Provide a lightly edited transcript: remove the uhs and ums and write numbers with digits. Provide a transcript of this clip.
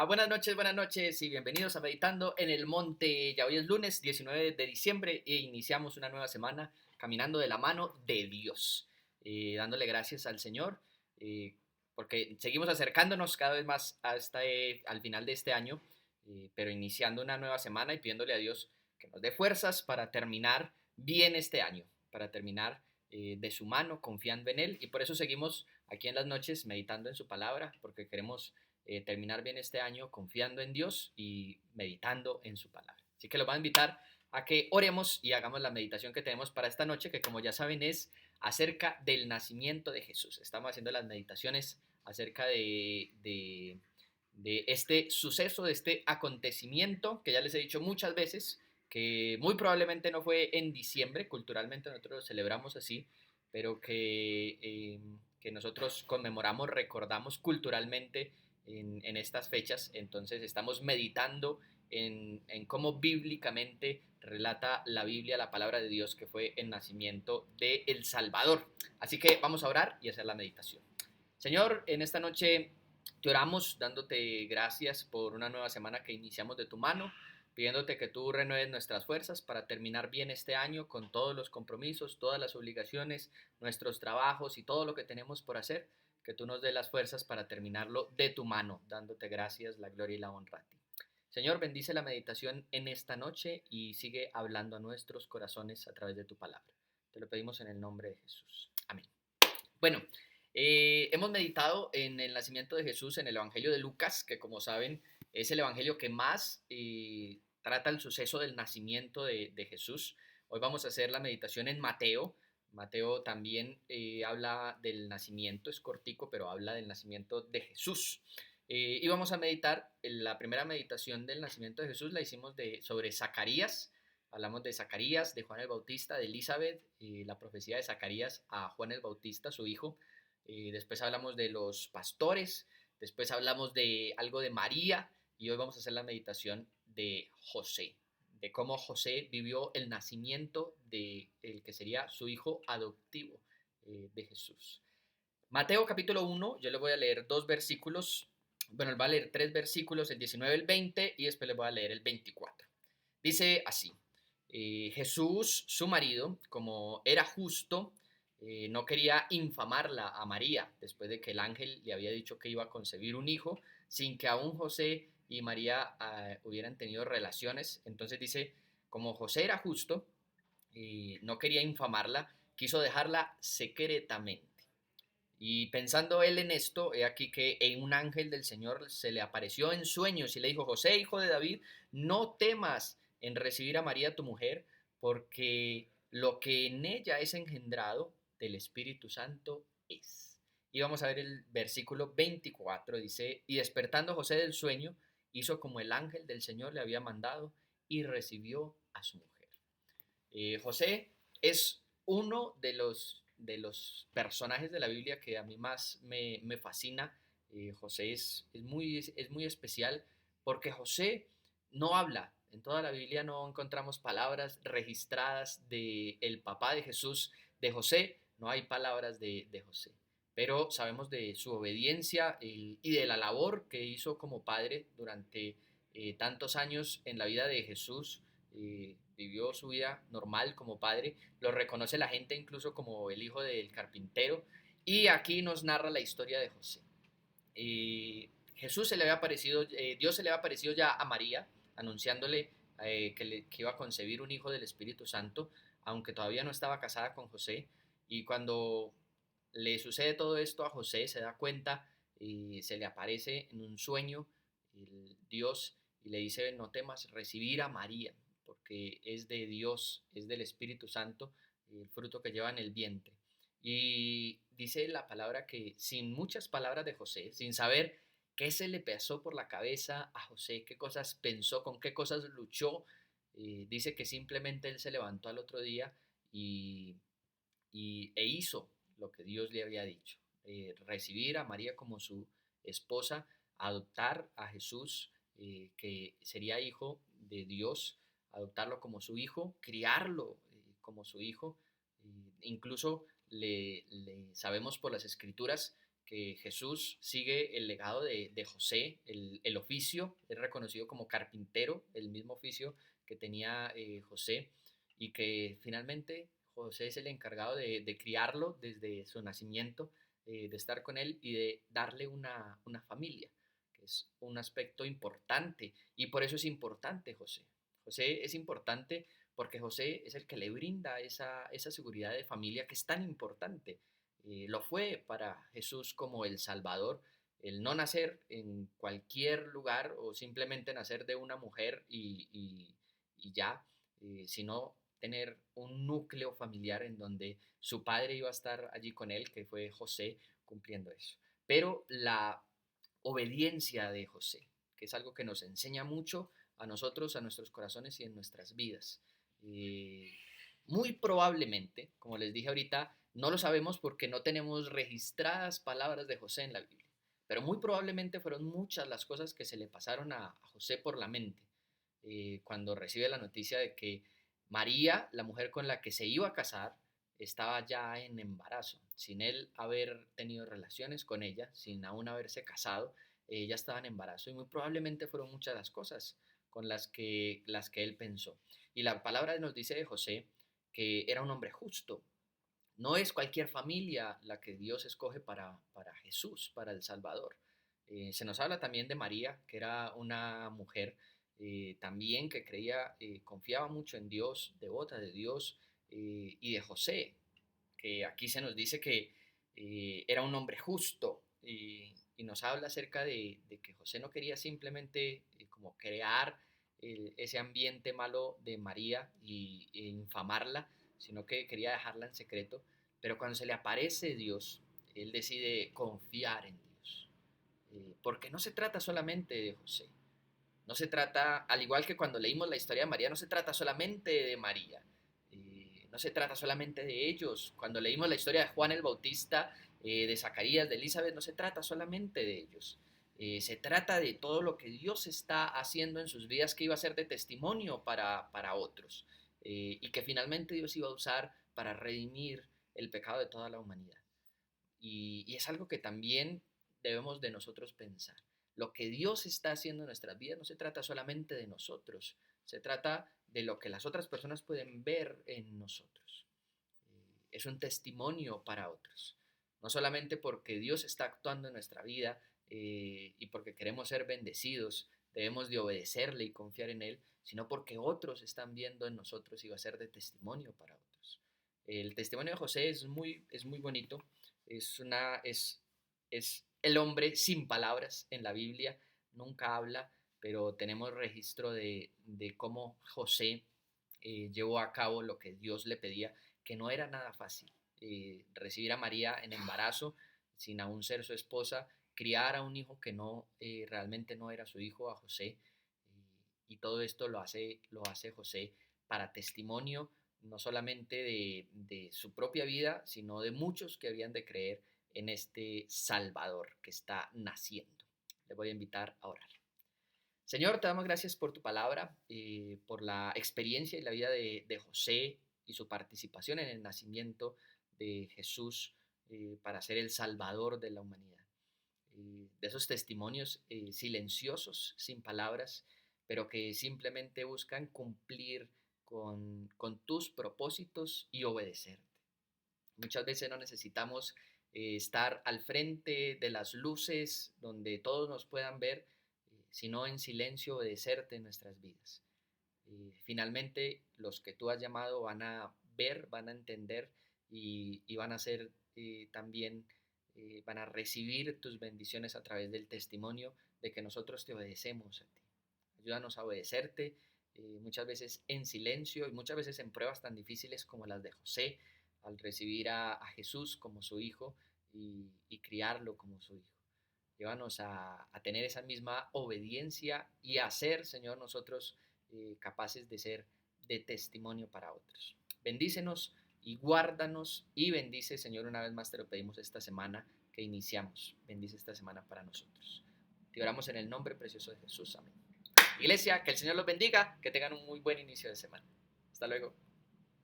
Buenas noches y bienvenidos a Meditando en el Monte. Ya hoy es lunes 19 de diciembre e iniciamos una nueva semana caminando de la mano de Dios, dándole gracias al Señor, eh, porque seguimos acercándonos cada vez más hasta al final de este año, pero iniciando una nueva semana y pidiéndole a Dios que nos dé fuerzas para terminar bien este año, para terminar de su mano, confiando en Él. Y por eso seguimos aquí en las noches meditando en su palabra, porque queremos terminar bien este año confiando en Dios y meditando en su palabra. Así que los voy a invitar a que oremos y hagamos la meditación que tenemos para esta noche, que como ya saben es acerca del nacimiento de Jesús. Estamos haciendo las meditaciones acerca de este suceso, de este acontecimiento, que ya les he dicho muchas veces, que muy probablemente no fue en diciembre, culturalmente nosotros lo celebramos así, pero que nosotros conmemoramos, recordamos culturalmente en estas fechas. Entonces estamos meditando en cómo bíblicamente relata la Biblia, la palabra de Dios, que fue el nacimiento de El Salvador. Así que vamos a orar y hacer la meditación. Señor, en esta noche te oramos dándote gracias por una nueva semana que iniciamos de tu mano, pidiéndote que tú renueves nuestras fuerzas para terminar bien este año con todos los compromisos, todas las obligaciones, nuestros trabajos y todo lo que tenemos por hacer, que tú nos dé las fuerzas para terminarlo de tu mano, dándote gracias, la gloria y la honra a ti. Señor, bendice la meditación en esta noche y sigue hablando a nuestros corazones a través de tu palabra. Te lo pedimos en el nombre de Jesús. Amén. Bueno, hemos meditado en el nacimiento de Jesús en el Evangelio de Lucas, que como saben es el Evangelio que más trata el suceso del nacimiento de Jesús. Hoy vamos a hacer la meditación en Mateo. Mateo también habla del nacimiento, es cortico, pero habla del nacimiento de Jesús. Y vamos a meditar, la primera meditación del nacimiento de Jesús la hicimos sobre Zacarías. Hablamos de Zacarías, de Juan el Bautista, de Elizabeth, la profecía de Zacarías a Juan el Bautista, su hijo. Después hablamos de los pastores, después hablamos de algo de María y hoy vamos a hacer la meditación de José, de cómo José vivió el nacimiento de el que sería su hijo adoptivo de Jesús. Mateo capítulo 1, yo le voy a leer dos versículos, bueno, él va a leer tres versículos, el 19, el 20 y después le voy a leer el 24. Dice así, Jesús, su marido, como era justo, no quería infamarla a María después de que el ángel le había dicho que iba a concebir un hijo sin que aún José y María hubieran tenido relaciones. Entonces dice, como José era justo, no quería infamarla, quiso dejarla secretamente. Y pensando él en esto, he aquí que un ángel del Señor se le apareció en sueños y le dijo, José, hijo de David, no temas en recibir a María tu mujer, porque lo que en ella es engendrado del Espíritu Santo es. Y vamos a ver el versículo 24, dice, y despertando José del sueño, hizo como el ángel del Señor le había mandado y recibió a su mujer. José es uno de los personajes de la Biblia que a mí más me fascina. José es muy especial porque José no habla. En toda la Biblia no encontramos palabras registradas de el papá de Jesús, de José, no hay palabras de José. Pero sabemos de su obediencia y de la labor que hizo como padre durante tantos años en la vida de Jesús. Vivió su vida normal como padre, lo reconoce la gente incluso como el hijo del carpintero, y aquí nos narra la historia de José. Jesús se le había aparecido, Dios se le había aparecido ya a María, anunciándole que iba a concebir un hijo del Espíritu Santo, aunque todavía no estaba casada con José, y cuando le sucede todo esto a José, se da cuenta y se le aparece en un sueño el Dios y le dice, no temas recibir a María, porque es de Dios, es del Espíritu Santo, el fruto que lleva en el vientre. Y dice la palabra que sin muchas palabras de José, sin saber qué se le pasó por la cabeza a José, qué cosas pensó, con qué cosas luchó, dice que simplemente él se levantó al otro día y, e hizo lo que Dios le había dicho, recibir a María como su esposa, adoptar a Jesús, que sería hijo de Dios, adoptarlo como su hijo, criarlo como su hijo. Incluso sabemos por las escrituras que Jesús sigue el legado de José, el oficio, es reconocido como carpintero, el mismo oficio que tenía José, y que finalmente José es el encargado de criarlo desde su nacimiento, de estar con él y de darle una familia, que es un aspecto importante, y por eso es importante José. José es importante porque José es el que le brinda esa seguridad de familia que es tan importante. Lo fue para Jesús como el Salvador, el no nacer en cualquier lugar o simplemente nacer de una mujer y ya, sino tener un núcleo familiar en donde su padre iba a estar allí con él, que fue José, cumpliendo eso. Pero la obediencia de José, que es algo que nos enseña mucho a nosotros, a nuestros corazones y en nuestras vidas. Eh, Muy probablemente, como les dije ahorita, no lo sabemos porque no tenemos registradas palabras de José en la Biblia, pero muy probablemente fueron muchas las cosas que se le pasaron a José por la mente cuando recibe la noticia de que María, la mujer con la que se iba a casar, estaba ya en embarazo, sin él haber tenido relaciones con ella, sin aún haberse casado, ella estaba en embarazo y muy probablemente fueron muchas las cosas con las que él pensó. Y la palabra nos dice de José que era un hombre justo. No es cualquier familia la que Dios escoge para Jesús, para el Salvador. Se nos habla también de María, que era una mujer también que creía, confiaba mucho en Dios, devota de Dios, y de José, que aquí se nos dice que era un hombre justo y nos habla acerca de que José no quería simplemente como crear ese ambiente malo de María e infamarla, sino que quería dejarla en secreto, pero cuando se le aparece Dios, él decide confiar en Dios, porque no se trata solamente de José, no se trata, al igual que cuando leímos la historia de María, no se trata solamente de María, no se trata solamente de ellos. Cuando leímos la historia de Juan el Bautista, de Zacarías, de Elizabeth, no se trata solamente de ellos. Se trata de todo lo que Dios está haciendo en sus vidas que iba a ser de testimonio para otros y que finalmente Dios iba a usar para redimir el pecado de toda la humanidad. Y es algo que también debemos de nosotros pensar. Lo que Dios está haciendo en nuestras vidas no se trata solamente de nosotros, se trata de lo que las otras personas pueden ver en nosotros. Es un testimonio para otros. No solamente porque Dios está actuando en nuestra vida y porque queremos ser bendecidos, debemos de obedecerle y confiar en Él, sino porque otros están viendo en nosotros y va a ser de testimonio para otros. El testimonio de José es muy bonito, es el hombre sin palabras en la Biblia, nunca habla, pero tenemos registro de cómo José llevó a cabo lo que Dios le pedía, que no era nada fácil. Recibir a María en embarazo, sin aún ser su esposa, criar a un hijo que no realmente no era su hijo, a José, y todo esto lo hace José para testimonio no solamente de su propia vida, sino de muchos que habían de creer en este Salvador que está naciendo. Le voy a invitar a orar. Señor, te damos gracias por tu palabra, por la experiencia y la vida de José y su participación en el nacimiento de Jesús para ser el Salvador de la humanidad. De esos testimonios silenciosos, sin palabras, pero que simplemente buscan cumplir con tus propósitos y obedecerte. Muchas veces no necesitamos estar al frente de las luces donde todos nos puedan ver, sino en silencio obedecerte en nuestras vidas. Finalmente, los que tú has llamado van a ver, van a entender y van a ser también, van a recibir tus bendiciones a través del testimonio de que nosotros te obedecemos a ti. Ayúdanos a obedecerte muchas veces en silencio y muchas veces en pruebas tan difíciles como las de José, al recibir a Jesús como su hijo y criarlo como su hijo. Llévanos a tener esa misma obediencia y a ser, Señor, nosotros capaces de ser de testimonio para otros. Bendícenos y guárdanos y bendice, Señor, una vez más te lo pedimos esta semana que iniciamos. Bendice esta semana para nosotros. Te oramos en el nombre precioso de Jesús. Amén. Iglesia, que el Señor los bendiga, que tengan un muy buen inicio de semana. Hasta luego.